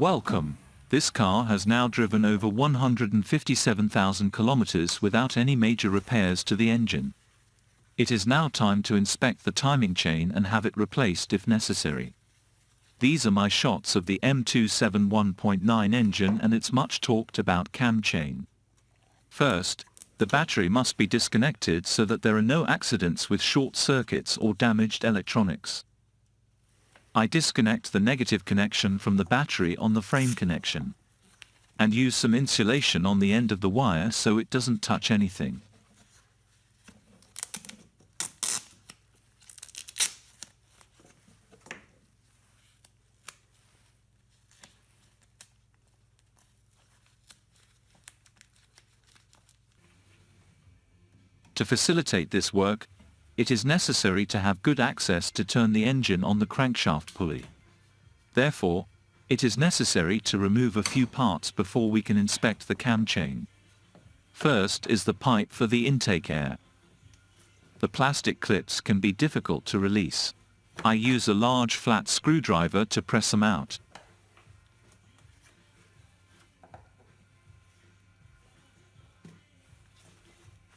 Welcome. This car has now driven over 157,000 kilometers without any major repairs to the engine. It is now time to inspect the timing chain and have it replaced if necessary. These are my shots of the M271.9 engine and its much talked about cam chain. First, the battery must be disconnected so that there are no accidents with short circuits or damaged electronics. I disconnect the negative connection from the battery on the frame connection. And use some insulation on the end of the wire so it doesn't touch anything. To facilitate this work, it is necessary to have good access to turn the engine on the crankshaft pulley. Therefore, it is necessary to remove a few parts before we can inspect the cam chain. First is the pipe for the intake air. The plastic clips can be difficult to release. I use a large flat screwdriver to press them out.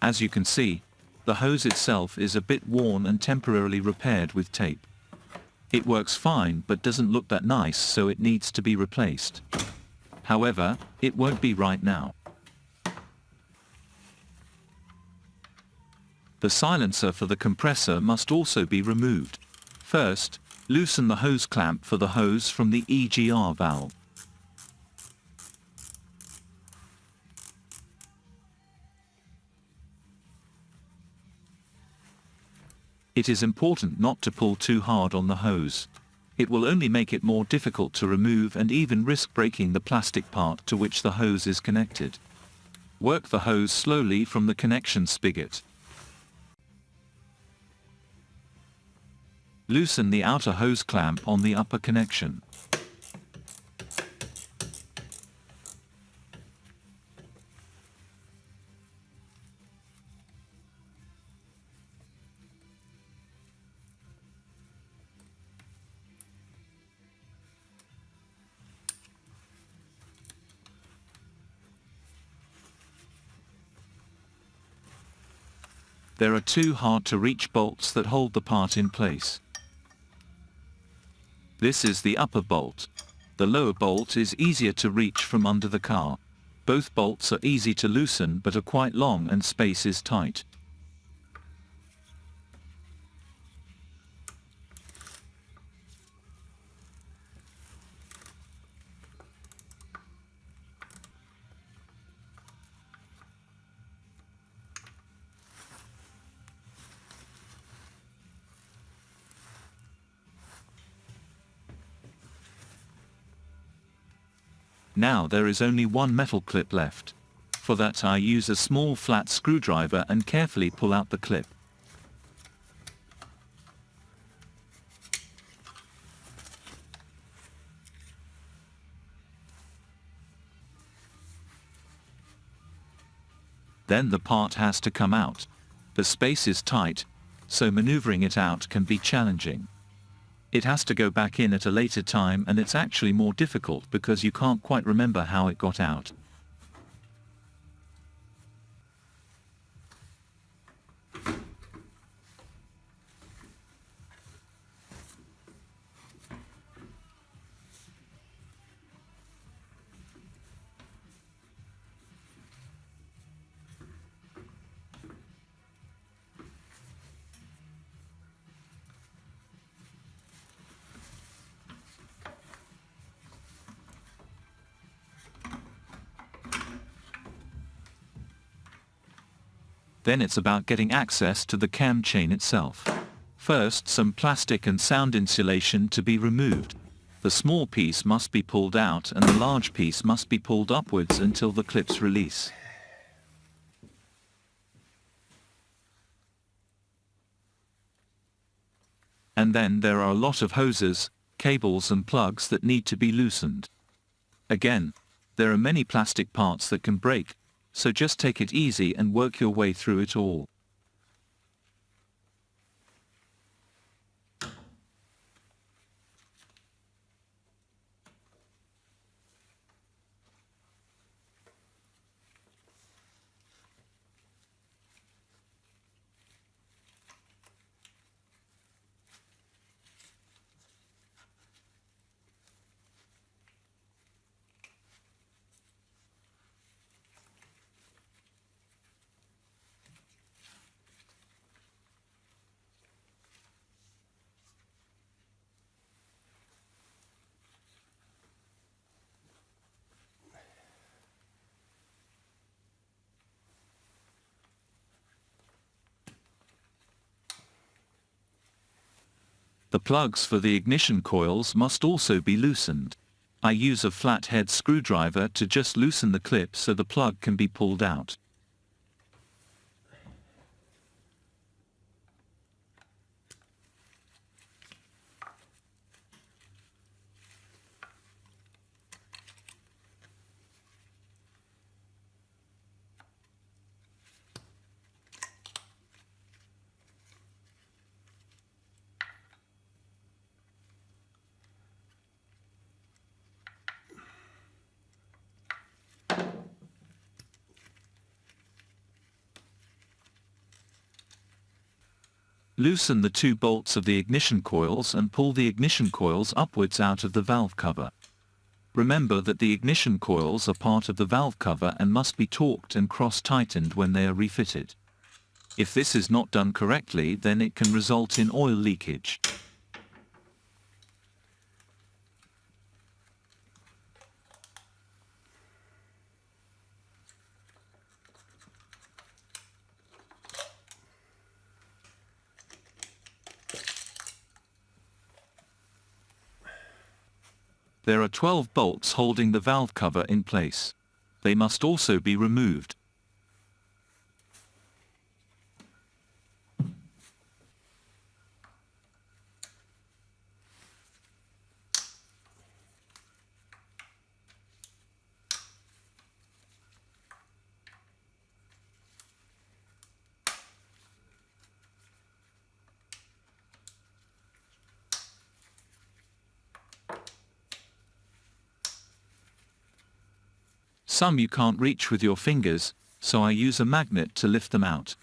As you can see, the hose itself is a bit worn and temporarily repaired with tape. It works fine but doesn't look that nice, so it needs to be replaced. However, it won't be right now. The silencer for the compressor must also be removed. First, loosen the hose clamp for the hose from the EGR valve. It is important not to pull too hard on the hose. It will only make it more difficult to remove and even risk breaking the plastic part to which the hose is connected. Work the hose slowly from the connection spigot. Loosen the outer hose clamp on the upper connection. There are two hard-to-reach bolts that hold the part in place. This is the upper bolt. The lower bolt is easier to reach from under the car. Both bolts are easy to loosen but are quite long and space is tight. Now there is only one metal clip left. For that I use a small flat screwdriver and carefully pull out the clip. Then the part has to come out. The space is tight, so maneuvering it out can be challenging. It has to go back in at a later time and it's actually more difficult because you can't quite remember how it got out. Then it's about getting access to the cam chain itself. First, some plastic and sound insulation to be removed. The small piece must be pulled out and the large piece must be pulled upwards until the clips release. And then there are a lot of hoses, cables and plugs that need to be loosened. Again, there are many plastic parts that can break, so just take it easy and work your way through it all. The plugs for the ignition coils must also be loosened. I use a flathead screwdriver to just loosen the clip so the plug can be pulled out. Loosen the two bolts of the ignition coils and pull the ignition coils upwards out of the valve cover. Remember that the ignition coils are part of the valve cover and must be torqued and cross-tightened when they are refitted. If this is not done correctly, then it can result in oil leakage. There are 12 bolts holding the valve cover in place. They must also be removed. Some you can't reach with your fingers, so I use a magnet to lift them out.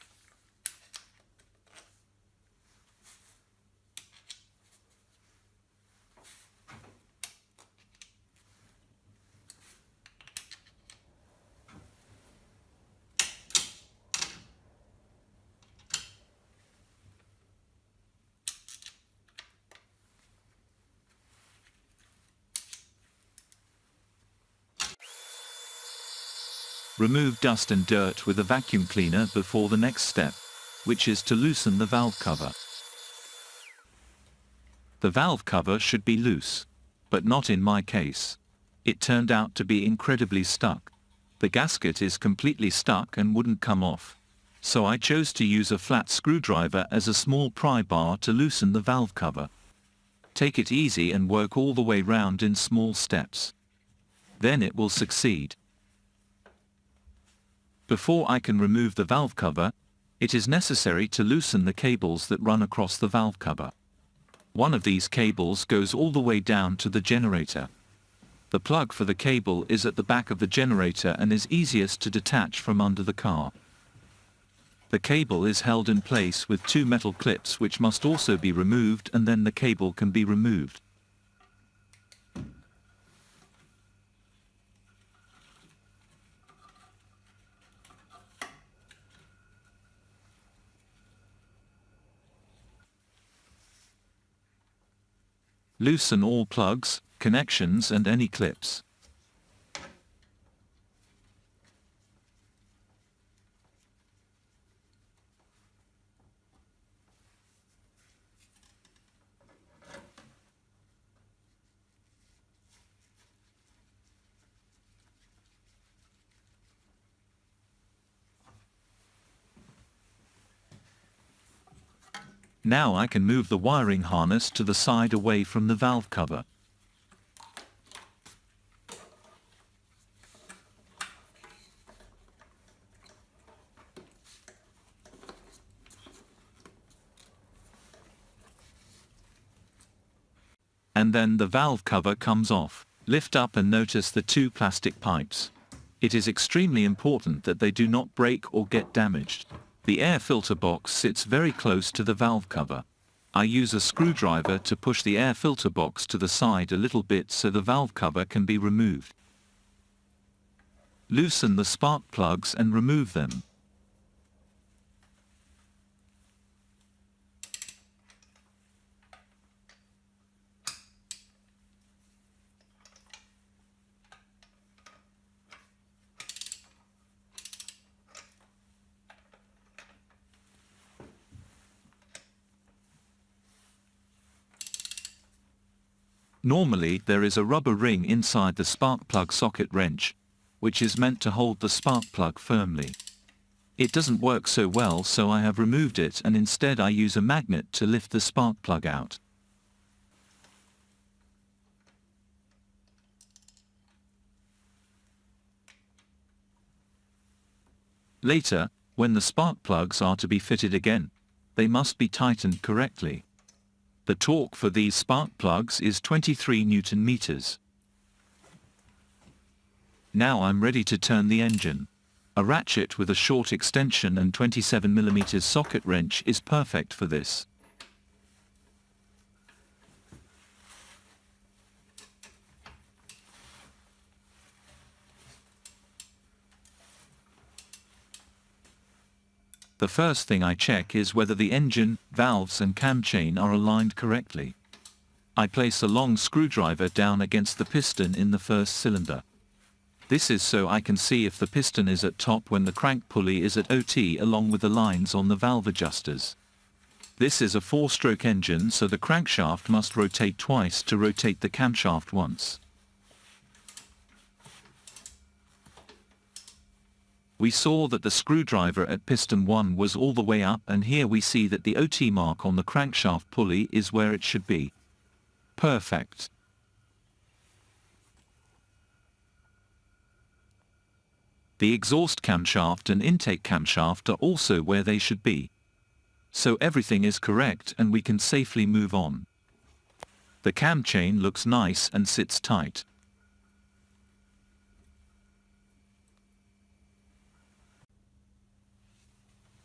Remove dust and dirt with a vacuum cleaner before the next step, which is to loosen the valve cover. The valve cover should be loose, but not in my case. It turned out to be incredibly stuck. The gasket is completely stuck and wouldn't come off. So I chose to use a flat screwdriver as a small pry bar to loosen the valve cover. Take it easy and work all the way round in small steps. Then it will succeed. Before I can remove the valve cover, it is necessary to loosen the cables that run across the valve cover. One of these cables goes all the way down to the generator. The plug for the cable is at the back of the generator and is easiest to detach from under the car. The cable is held in place with two metal clips which must also be removed, and then the cable can be removed. Loosen all plugs, connections and any clips. Now I can move the wiring harness to the side away from the valve cover. And then the valve cover comes off. Lift up and notice the two plastic pipes. It is extremely important that they do not break or get damaged. The air filter box sits very close to the valve cover. I use a screwdriver to push the air filter box to the side a little bit so the valve cover can be removed. Loosen the spark plugs and remove them. Normally there is a rubber ring inside the spark plug socket wrench, which is meant to hold the spark plug firmly. It doesn't work so well, so I have removed it and instead I use a magnet to lift the spark plug out. Later, when the spark plugs are to be fitted again, they must be tightened correctly. The torque for these spark plugs is 23 Newton meters. Now I'm ready to turn the engine. A ratchet with a short extension and 27mm socket wrench is perfect for this. The first thing I check is whether the engine, valves and cam chain are aligned correctly. I place a long screwdriver down against the piston in the first cylinder. This is so I can see if the piston is at top when the crank pulley is at OT, along with the lines on the valve adjusters. This is a 4-stroke engine, so the crankshaft must rotate twice to rotate the camshaft once. We saw that the screwdriver at piston 1 was all the way up, and here we see that the OT mark on the crankshaft pulley is where it should be. Perfect. The exhaust camshaft and intake camshaft are also where they should be. So everything is correct and we can safely move on. The cam chain looks nice and sits tight.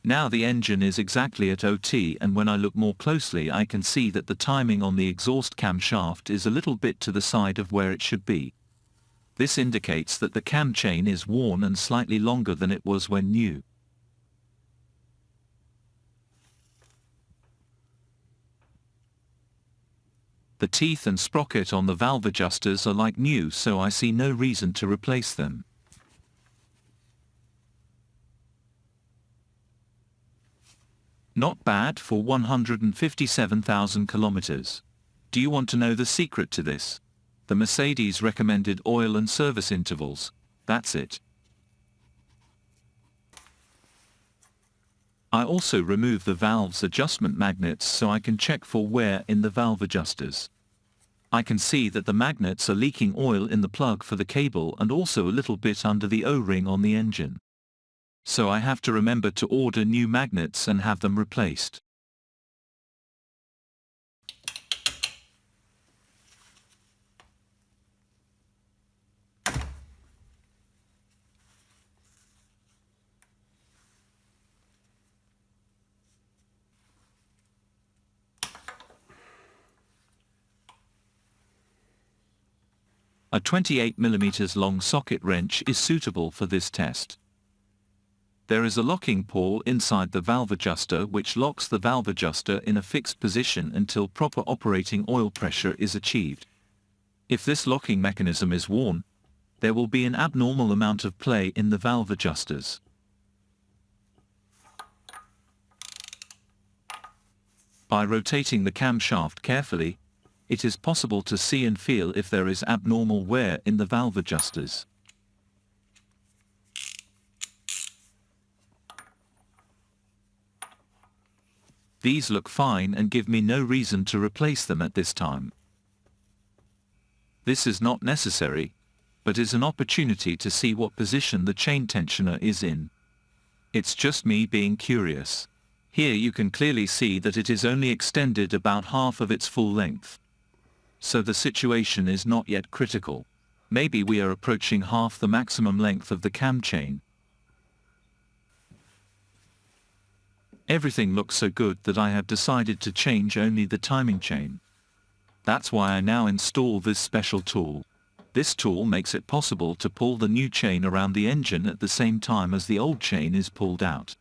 Now the engine is exactly at OT, and when I look more closely I can see that the timing on the exhaust camshaft is a little bit to the side of where it should be. This indicates that the cam chain is worn and slightly longer than it was when new. The teeth and sprocket on the valve adjusters are like new, so I see no reason to replace them. Not bad for 157,000 kilometers. Do you want to know the secret to this? The Mercedes recommended oil and service intervals. That's it. I also remove the valve's adjustment magnets so I can check for wear in the valve adjusters. I can see that the magnets are leaking oil in the plug for the cable and also a little bit under the O-ring on the engine. So I have to remember to order new magnets and have them replaced. A 28mm long socket wrench is suitable for this test. There is a locking pawl inside the valve adjuster which locks the valve adjuster in a fixed position until proper operating oil pressure is achieved. If this locking mechanism is worn, there will be an abnormal amount of play in the valve adjusters. By rotating the camshaft carefully, it is possible to see and feel if there is abnormal wear in the valve adjusters. These look fine and give me no reason to replace them at this time. This is not necessary, but is an opportunity to see what position the chain tensioner is in. It's just me being curious. Here you can clearly see that it is only extended about half of its full length. So the situation is not yet critical. Maybe we are approaching half the maximum length of the cam chain. Everything looks so good that I have decided to change only the timing chain. That's why I now install this special tool. This tool makes it possible to pull the new chain around the engine at the same time as the old chain is pulled out.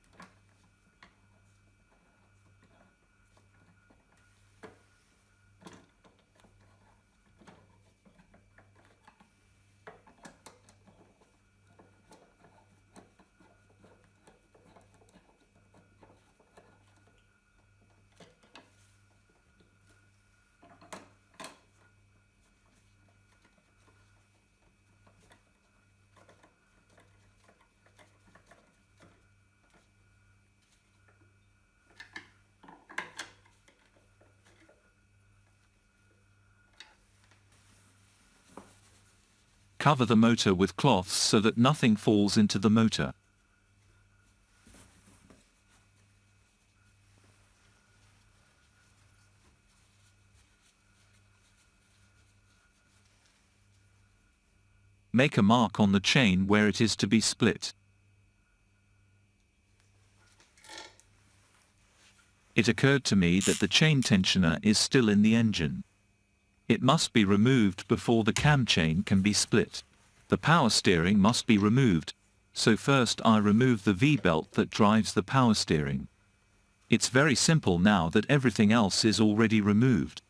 Cover the motor with cloths so that nothing falls into the motor. Make a mark on the chain where it is to be split. It occurred to me that the chain tensioner is still in the engine. It must be removed before the cam chain can be split. The power steering must be removed, so first I remove the V-belt that drives the power steering. It's very simple now that everything else is already removed.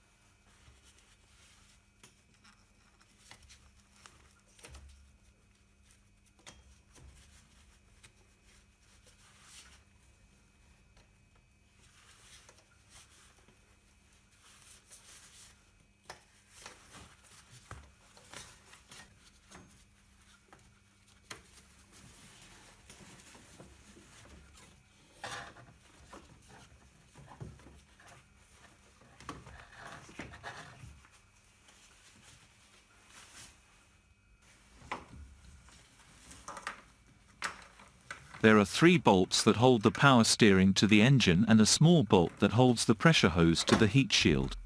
There are 3 bolts that hold the power steering to the engine and a small bolt that holds the pressure hose to the heat shield.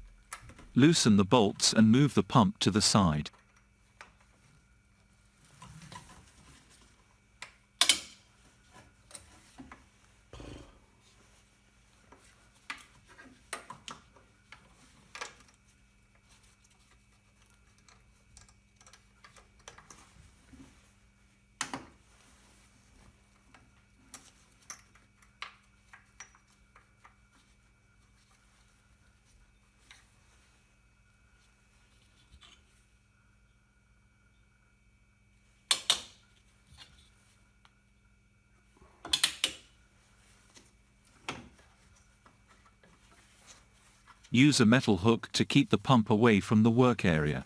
Loosen the bolts and move the pump to the side. Use a metal hook to keep the pump away from the work area.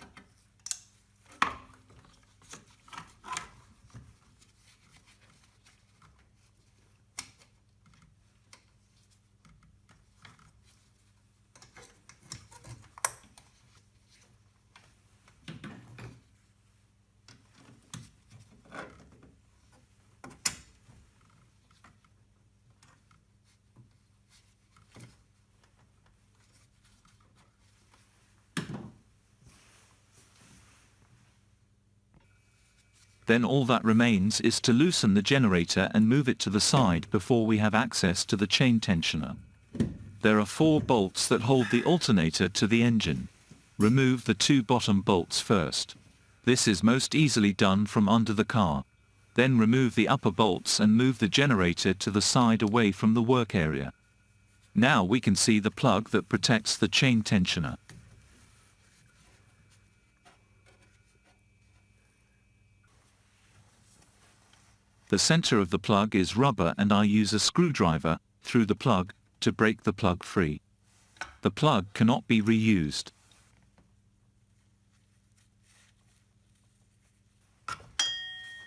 Then all that remains is to loosen the generator and move it to the side before we have access to the chain tensioner. There are 4 bolts that hold the alternator to the engine. Remove the 2 bottom bolts first. This is most easily done from under the car. Then remove the upper bolts and move the generator to the side away from the work area. Now we can see the plug that protects the chain tensioner. The center of the plug is rubber and I use a screwdriver through the plug to break the plug free. The plug cannot be reused.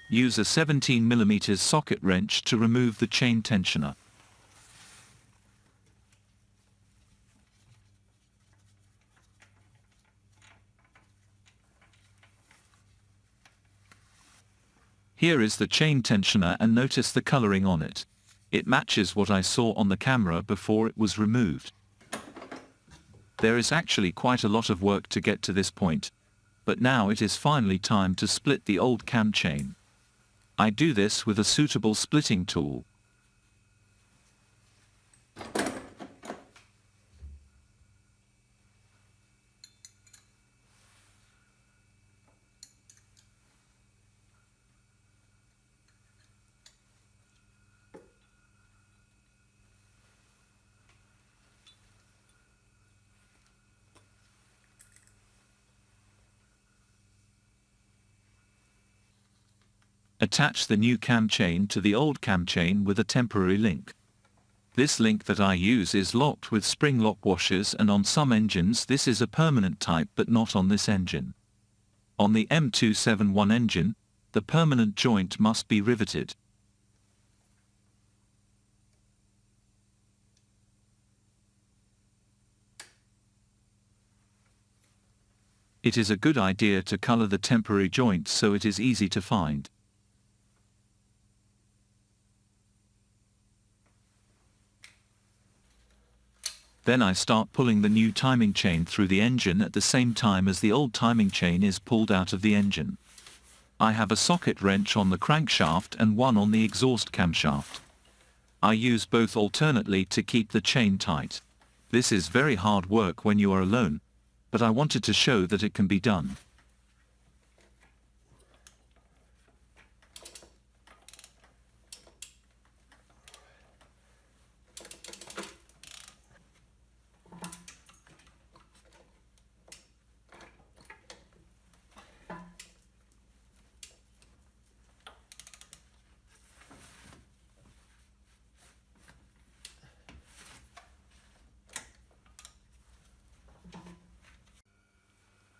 Use a 17 mm socket wrench to remove the chain tensioner. Here is the chain tensioner and notice the coloring on it. It matches what I saw on the camera before it was removed. There is actually quite a lot of work to get to this point, but now it is finally time to split the old cam chain. I do this with a suitable splitting tool. Attach the new cam chain to the old cam chain with a temporary link. This link that I use is locked with spring lock washers, and on some engines this is a permanent type but not on this engine. On the M271 engine, the permanent joint must be riveted. It is a good idea to color the temporary joint so it is easy to find. Then I start pulling the new timing chain through the engine at the same time as the old timing chain is pulled out of the engine. I have a socket wrench on the crankshaft and one on the exhaust camshaft. I use both alternately to keep the chain tight. This is very hard work when you are alone, but I wanted to show that it can be done.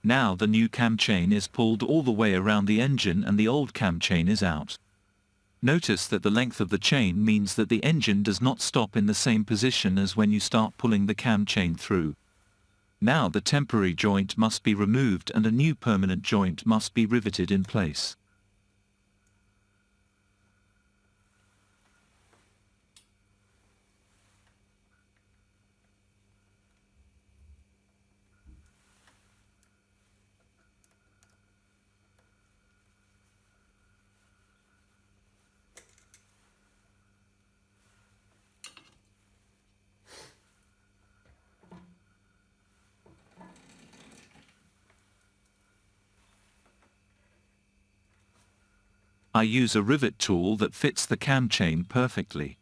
Now the new cam chain is pulled all the way around the engine and the old cam chain is out. Notice that the length of the chain means that the engine does not stop in the same position as when you start pulling the cam chain through. Now the temporary joint must be removed and a new permanent joint must be riveted in place. I use a rivet tool that fits the cam chain perfectly.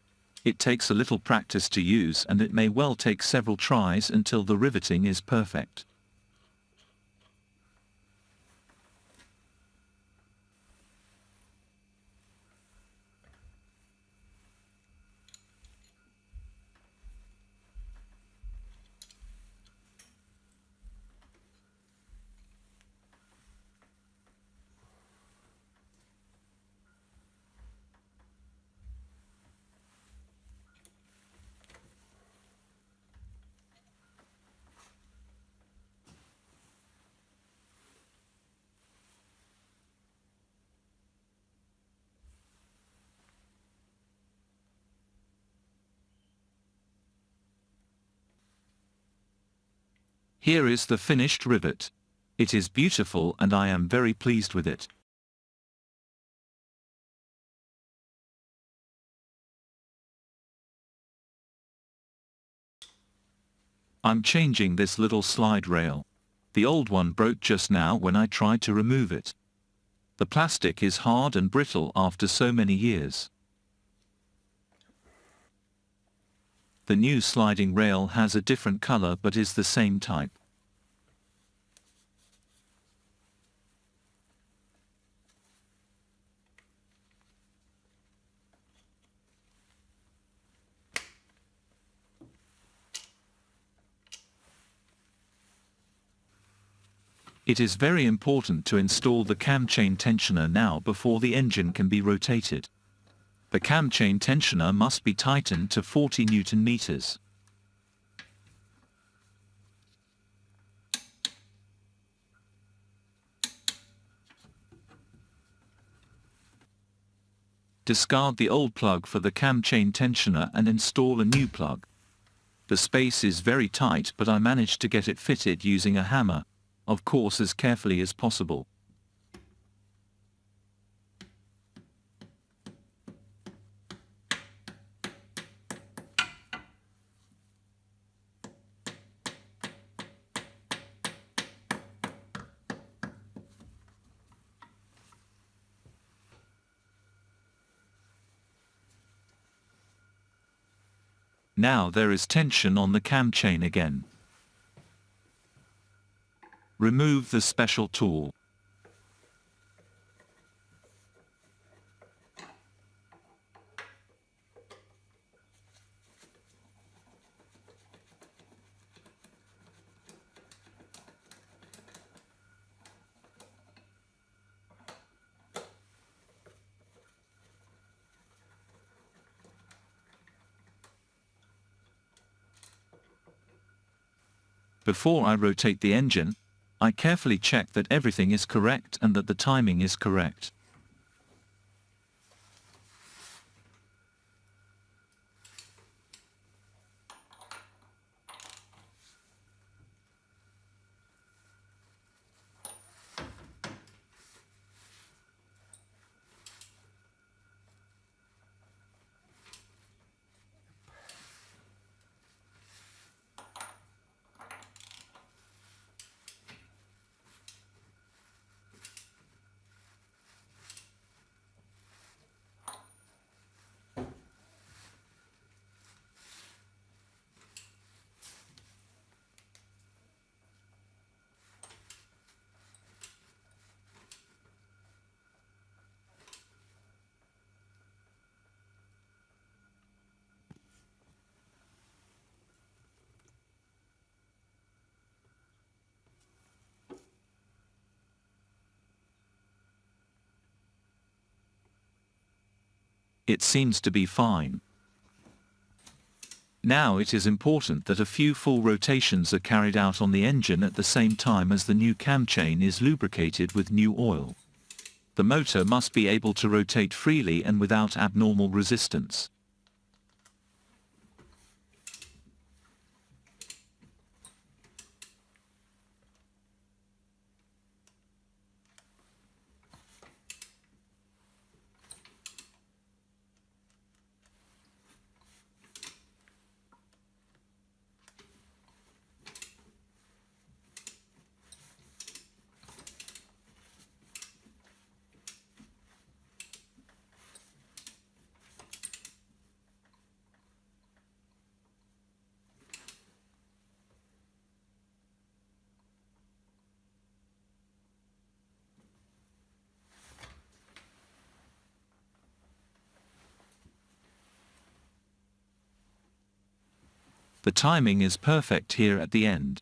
It takes a little practice to use and it may well take several tries until the riveting is perfect. Here is the finished rivet. It is beautiful and I am very pleased with it. I'm changing this little slide rail. The old one broke just now when I tried to remove it. The plastic is hard and brittle after so many years. The new sliding rail has a different color but is the same type. It is very important to install the cam chain tensioner now before the engine can be rotated. The cam chain tensioner must be tightened to 40 Newton meters. Discard the old plug for the cam chain tensioner and install a new plug. The space is very tight but I managed to get it fitted using a hammer, of course as carefully as possible. Now there is tension on the cam chain again. Remove the special tool. Before I rotate the engine, I carefully check that everything is correct and that the timing is correct. It seems to be fine. Now it is important that a few full rotations are carried out on the engine at the same time as the new cam chain is lubricated with new oil. The motor must be able to rotate freely and without abnormal resistance. The timing is perfect here at the end.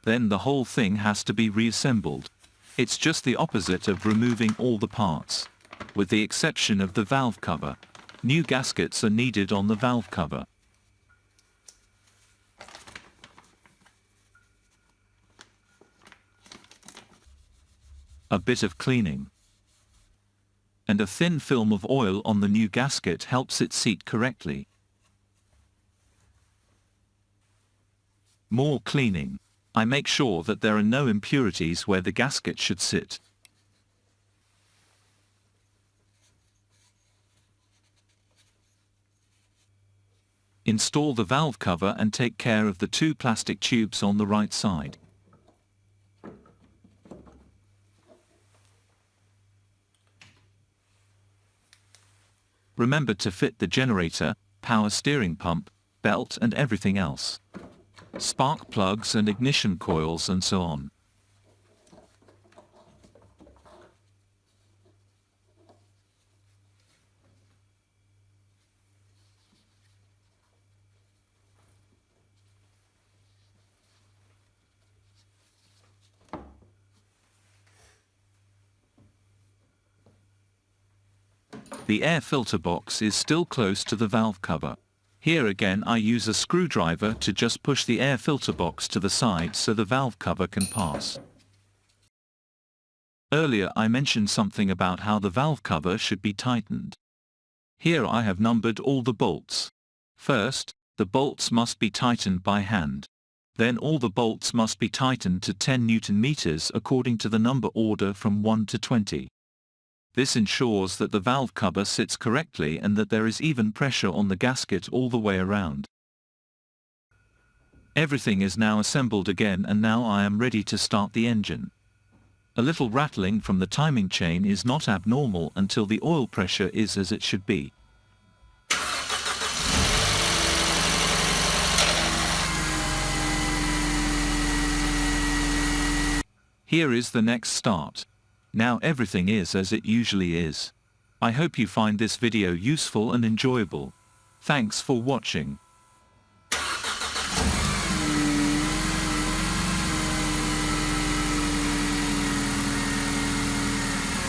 Then the whole thing has to be reassembled. It's just the opposite of removing all the parts. With the exception of the valve cover. New gaskets are needed on the valve cover. A bit of cleaning. And a thin film of oil on the new gasket helps it seat correctly. More cleaning. I make sure that there are no impurities where the gasket should sit. Install the valve cover and take care of the two plastic tubes on the right side. Remember to fit the generator, power steering pump, belt and everything else. Spark plugs and ignition coils and so on. The air filter box is still close to the valve cover. Here again I use a screwdriver to just push the air filter box to the side so the valve cover can pass. Earlier I mentioned something about how the valve cover should be tightened. Here I have numbered all the bolts. First, the bolts must be tightened by hand. Then all the bolts must be tightened to 10 Newton meters according to the number order from 1 to 20. This ensures that the valve cover sits correctly and that there is even pressure on the gasket all the way around. Everything is now assembled again and now I am ready to start the engine. A little rattling from the timing chain is not abnormal until the oil pressure is as it should be. Here is the next start. Now everything is as it usually is. I hope you find this video useful and enjoyable. Thanks for watching.